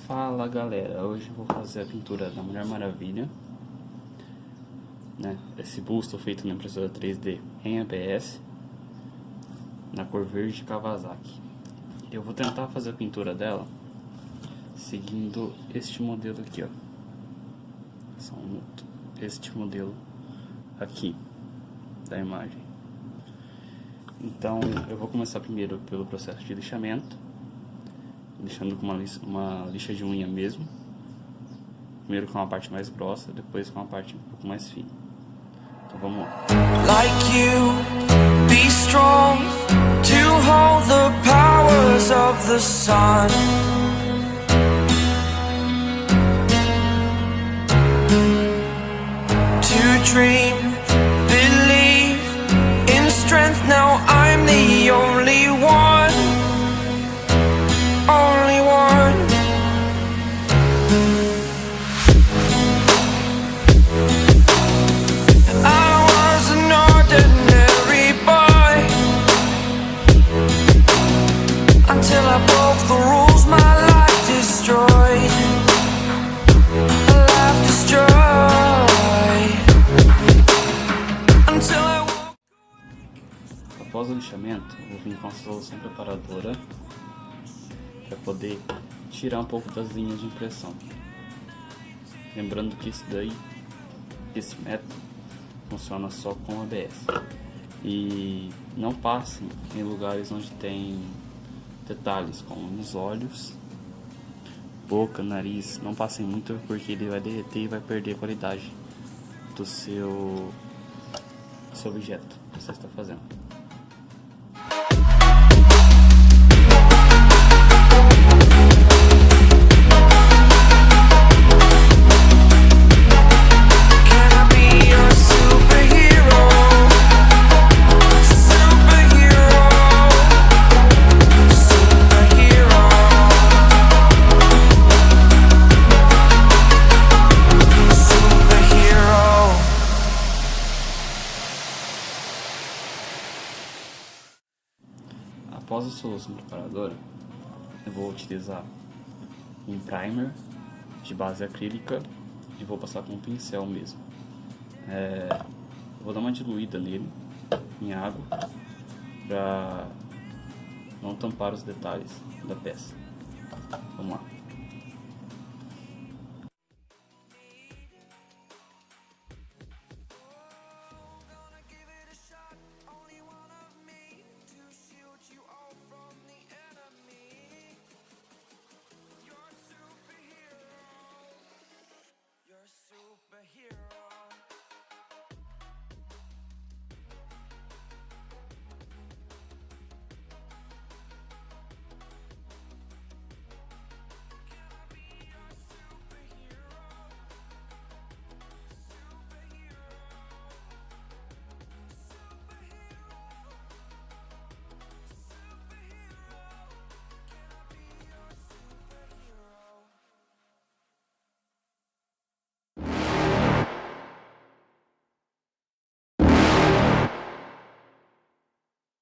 Fala galera, hoje eu vou fazer a pintura da Mulher Maravilha, né? Esse busto feito na impressora 3D em ABS, na cor verde Kawasaki. Eu vou tentar fazer a pintura dela seguindo este modelo aqui, ó. Este modelo aqui da imagem. Então eu vou começar primeiro pelo processo de lixamento, lixando com uma lixa de unha mesmo. Primeiro com uma parte mais grossa, depois com uma parte um pouco mais fina. Então vamos lá. Like you, be strong to hold the powers of the sun. To dream, believe in strength. Now I'm the only one. Only one. I was an ordinary boy until I broke the rules, my life destroyed. A life destroyed until I woke. Após o lixamento, eu vou vir com a solução preparadora para poder tirar um pouco das linhas de impressão. Lembrando que esse método funciona só com ABS. E não passem em lugares onde tem detalhes, como nos olhos, boca, nariz. Não passem muito porque ele vai derreter e vai perder a qualidade do seu objeto que você está fazendo. Após a solução preparadora, eu vou utilizar um primer de base acrílica e vou passar com um pincel mesmo. Eu vou dar uma diluída nele em água para não tampar os detalhes da peça. Vamos lá.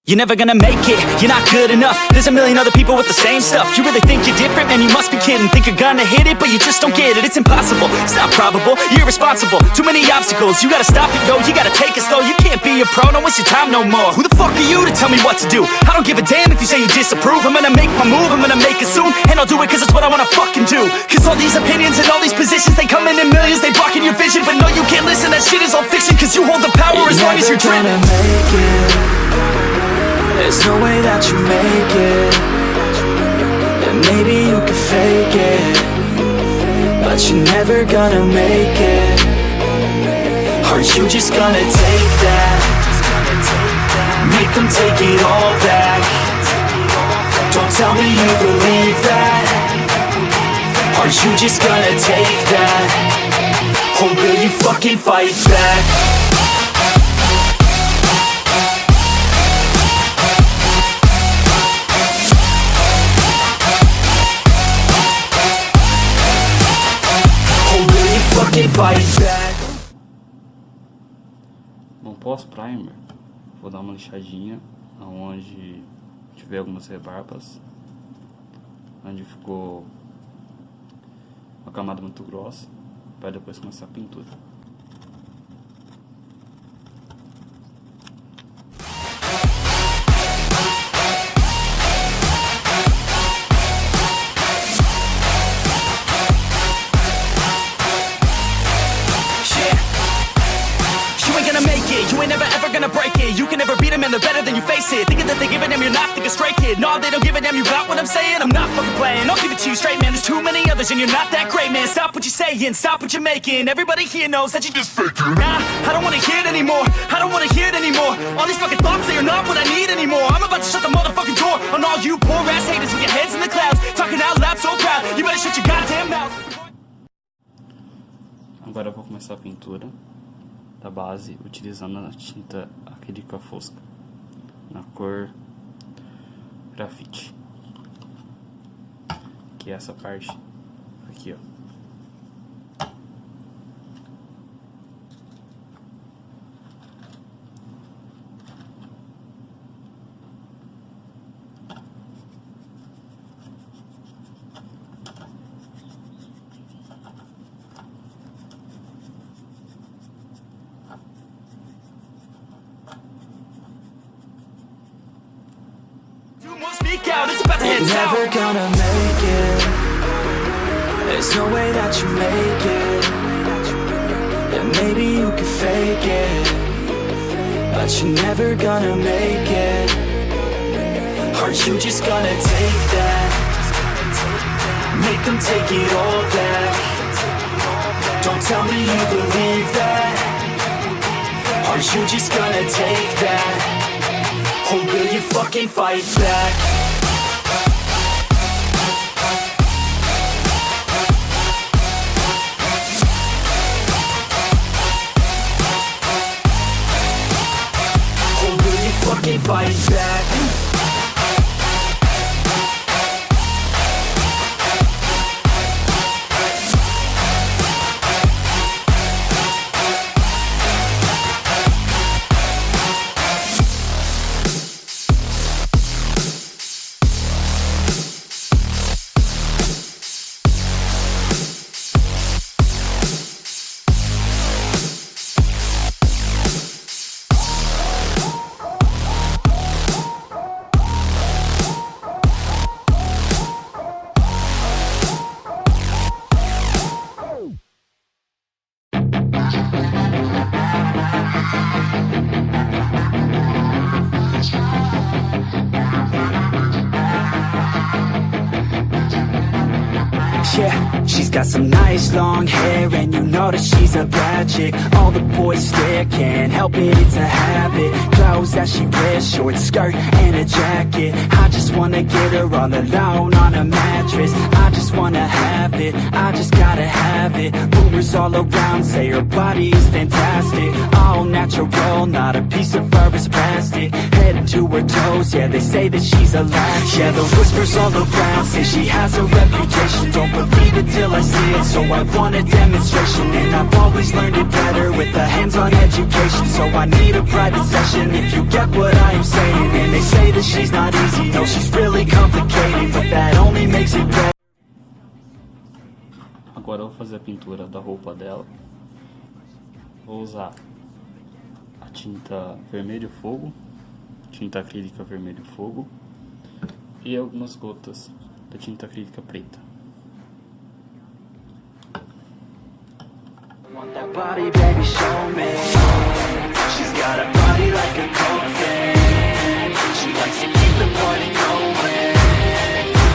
You're never gonna make it, you're not good enough. There's a million other people with the same stuff. You really think you're different? Man, you must be kidding. Think you're gonna hit it, but you just don't get it. It's impossible, it's not probable, you're irresponsible. Too many obstacles, you gotta stop it, yo. You gotta take it slow, you can't be a pro. Don't waste your time no more. Who the fuck are you to tell me what to do? I don't give a damn if you say you disapprove. I'm gonna make my move, I'm gonna make it soon. And I'll do it cause it's what I wanna fucking do. Cause all these opinions and all these positions, they come in millions, they blocking your vision. But no, you can't listen, that shit is all fiction. Cause you hold the power as long as you're dreaming. There's no way that you make it. And maybe you can fake it, but you're never gonna make it. Are you just gonna take that? Make them take it all back. Don't tell me you believe that. Are you just gonna take that? Or will you fucking fight back? No pós-primer, vou dar uma lixadinha aonde tiver algumas rebarbas, onde ficou camada muito grossa, para depois começar a pintura. You ain't never ever gonna break it. You can never beat them and they're better than you face it. Thinking that they give a damn, you're not, think a straight kid. No, they don't give a damn, you got what I'm saying? I'm not fucking playing, I'll give it to you straight, man. There's too many others and you're not that great, man. Stop what you're saying, stop what you're making. Everybody here knows that you just faking. Nah, I don't wanna hear it anymore, I don't wanna hear it anymore. All these fucking thoughts, they are not what I need anymore. I'm about to shut the motherfucking door on all you poor ass haters with your heads in the clouds, talking out loud so proud. You better shut your goddamn mouth. Agora eu vou começar a pintura da base utilizando a tinta acrílica fosca na cor grafite, que é essa parte aqui, ó. Speak out, it's about to head You're south. never gonna make it. There's no way that you make it. And maybe you can fake it, but you're never gonna make it. Aren't you just gonna take that? Make them take it all back. Don't tell me you believe that. Aren't you just gonna take that? Or will you fucking fight back? Or will you fucking fight back? Yeah, she's got some nice long hair, and you know that she's a bad chick. All the boys stare, can't help it, it's a habit. Clothes that she wears, short skirt and a jacket. I just wanna get her all alone on a mattress. I just wanna have it, I just gotta have it. Rumors all around say her body is fantastic. All natural, not a piece of fur is plastic. Head to her toes, yeah, they say that she's a latch. Yeah, the whispers all around say she has a reputation. Don't believe it till I see it, so I want a demonstration. And I've always learned it better with a hands-on education. So I need a private session if you get what I am saying. And they say that she's not easy, no, she's really complicated, but that only makes it better. Agora eu vou fazer a pintura da roupa dela. Vou usar a tinta vermelho fogo, tinta acrílica vermelho fogo e algumas gotas da tinta acrílica preta. Want that body, baby, show me. She's got a body like a coffin. She likes to keep the party going.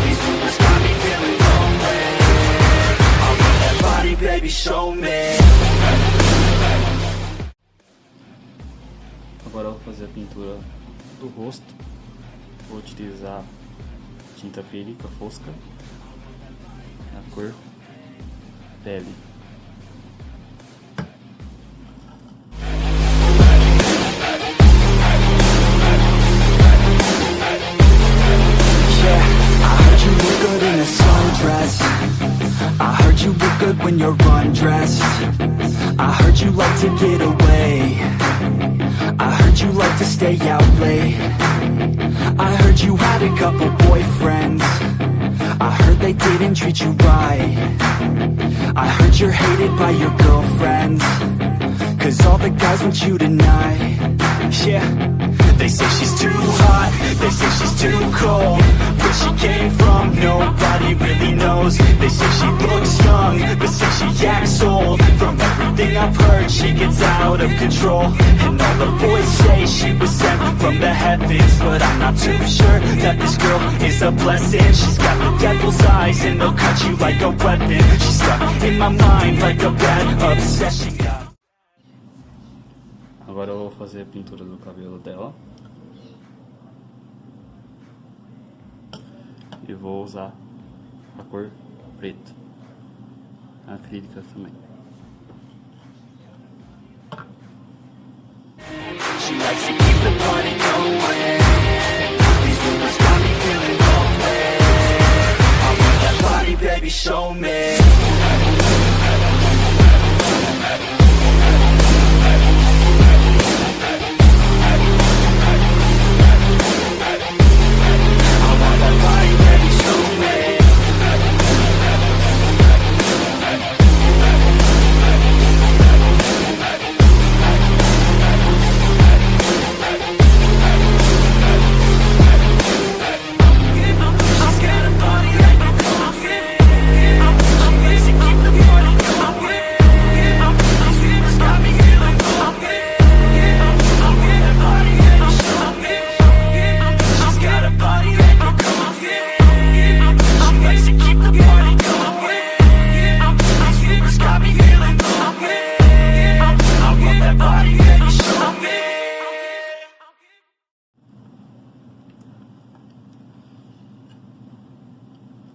These rumors got me feeling lonely. I want that body, baby, show me. Agora eu vou fazer a pintura do rosto. Vou utilizar tinta acrílica fosca na cor pele. I heard you look good when you're undressed. I heard you like to get away. I heard you like to stay out late. I heard you had a couple boyfriends. I heard they didn't treat you right. I heard you're hated by your girlfriends, 'cause all the guys want you tonight. Yeah, they say she's too hot, they say she's too cold. Where she came from, nobody really knows. They say she looks young, but say she acts old. From everything I've heard, she gets out of control. And all the boys say she was sent from the heavens, but I'm not too sure that this girl is a blessing. She's got the devil's eyes and they'll cut you like a weapon. She's stuck in my mind like a bad obsession. Agora eu vou fazer a pintura do cabelo dela. E vou usar a cor preta, a acrílica também. She likes to keep the party going. These rumors got me feeling lonely. I want that body, baby, show me.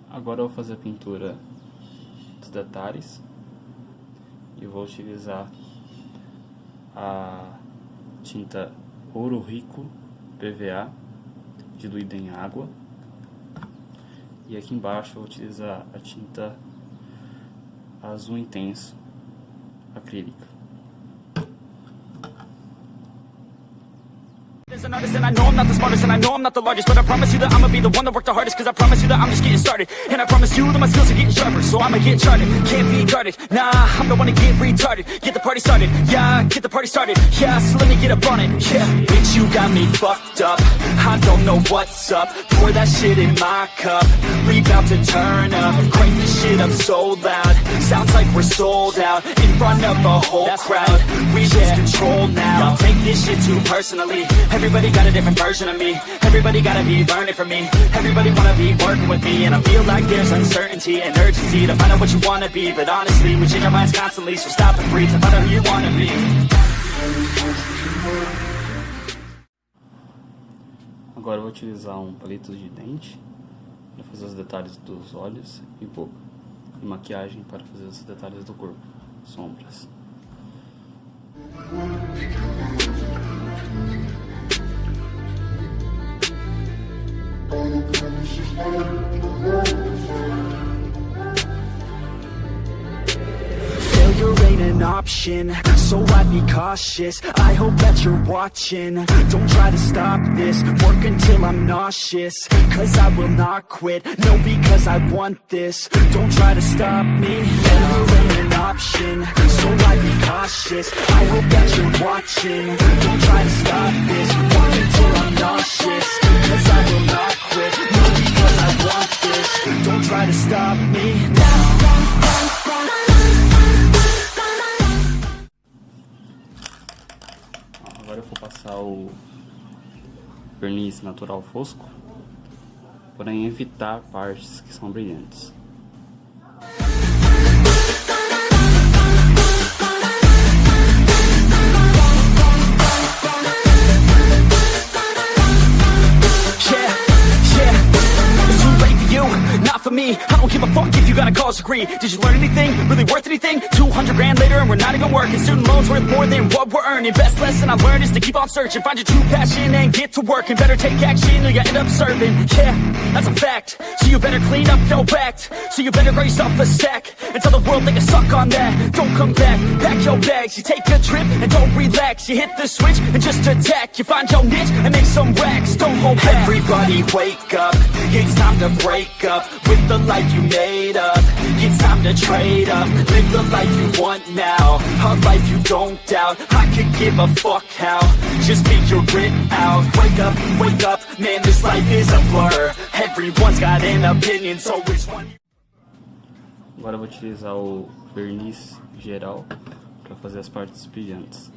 Agora eu vou fazer a pintura dos detalhes e vou utilizar a tinta Ouro Rico PVA diluída em água, e aqui embaixo eu vou utilizar a tinta azul intenso acrílica. As an artist and I know I'm not the smartest and I know I'm not the largest, but I promise you that I'ma be the one that worked the hardest, 'cause I promise you that I'm just getting started. And I promise you that my skills are getting sharper, so I'ma get charted. Can't be guarded, nah, I'm the one to get retarded. Get the party started, yeah, get the party started. Yeah, so let me get up on it, yeah. Bitch, you got me fucked up, I don't know what's up. Pour that shit in my cup, we bout to turn up. Crank this shit up so loud, sounds like we're sold out. In front of a whole crowd, we lose control now. I'll take this shit too personally. Everybody got a different version of me. Everybody gotta be learning from me. Everybody wanna be working with me. And I feel like there's uncertainty and urgency to find out what you wanna be. But honestly, we change our minds constantly, so stop and breathe to find out who you wanna be. Agora eu vou utilizar um palito de dente para fazer os detalhes dos olhos e boca, e maquiagem para fazer os detalhes do corpo, sombras. Failure ain't an option, so I'd be cautious. I hope that you're watching. Don't try to stop this, work until I'm nauseous, 'cause I will not quit, no, because I want this. Don't try to stop me, failure ain't an option, so I'd be cautious. I hope that you're watching. Don't try to stop this, work until I'm nauseous, 'cause I will not quit, no, because I want this. Don't try to stop me now. Agora eu vou passar o verniz natural fosco, porém evitar partes que são brilhantes. For me, I don't give a fuck if you got a college degree. Did you learn anything? Really worth anything? 200 grand later and we're not even working. Student loans worth more than what we're earning. Best lesson I learned is to keep on searching. Find your true passion and get to work. And better take action or you end up serving. Yeah, that's a fact. So you better clean up your act. So you better grow yourself a sack. and tell the world they can suck on that. Don't come back, pack your bags. You take a trip and don't relax. You hit the switch and just attack. You find your niche and make some racks. Don't hold back. Everybody wake up, it's time to break up with the life you made up. It's time to trade up, live the life you want now, a life you don't doubt. I could give a fuck how, just figure it out. Wake up, man, this life is a blur. Everyone's got an opinion, so which one? Agora eu vou utilizar o verniz geral para fazer as partes brilhantes.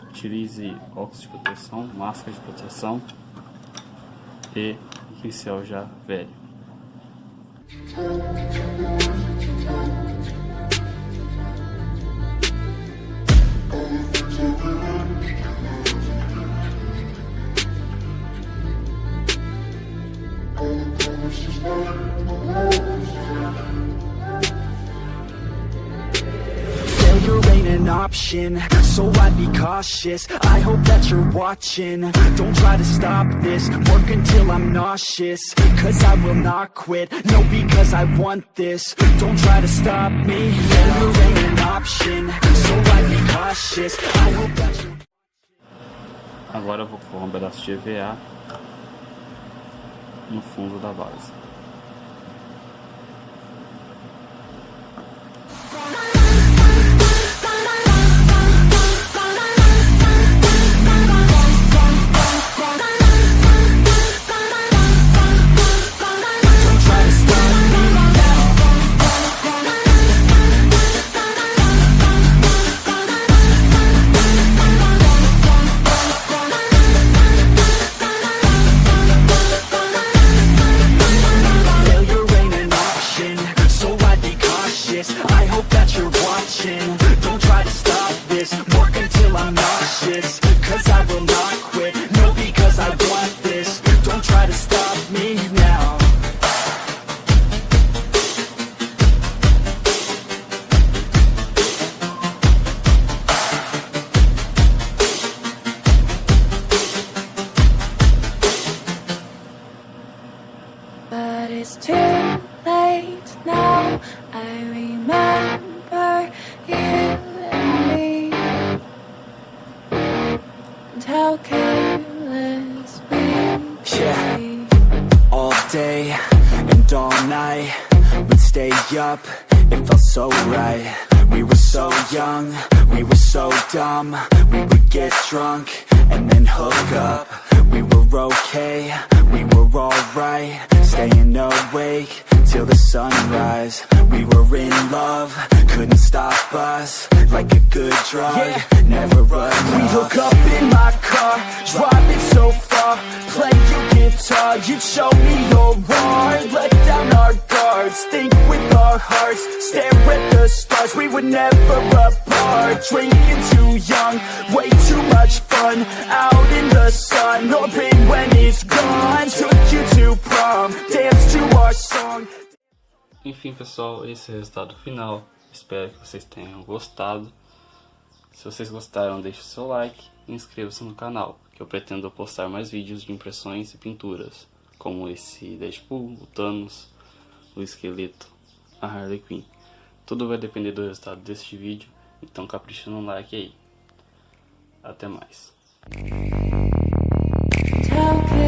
Utilize óculos de proteção, máscara de proteção e um pincel já velho. Failure ain't an option, so I'd be cautious. I hope that you're watching. Don't try to stop this, work until I'm nauseous. Cause I will not quit, no, because I want this. Don't try to stop me, failure ain't an option, so I'd be cautious. I hope that you're... Agora eu vou pôr um pedaço de EVA no fundo da base. I hope that you're watching. Don't try to stop this, work until I'm nauseous. Cause I will not quit, no, because I want this. Don't try to stop me now. But it's too late now. I remember you and me, and how careless we Yeah, all day and all night we'd stay up, it felt so right. We were so young, we were so dumb. We would get drunk and then hook up. We were okay, we were alright, staying awake till the sunrise. We were in love, couldn't stop us. Like a good drug, yeah. Never enough. We hook up in my car, driving so far, play your guitar, you'd show me your art. Let down our guards, think with our hearts, stare at the stars. We were never apart, drinking too young, way too much fun, out in the sun, hoping when it's gone. Took you to prom, dance to our song. Enfim, pessoal, esse é o resultado final. Espero que vocês tenham gostado. Se vocês gostaram, deixe o seu like e inscreva-se no canal, que eu pretendo postar mais vídeos de impressões e pinturas, como esse Deadpool, o Thanos, o esqueleto, a Harley Quinn. Tudo vai depender do resultado deste vídeo, então capricha no like aí. Até mais. tell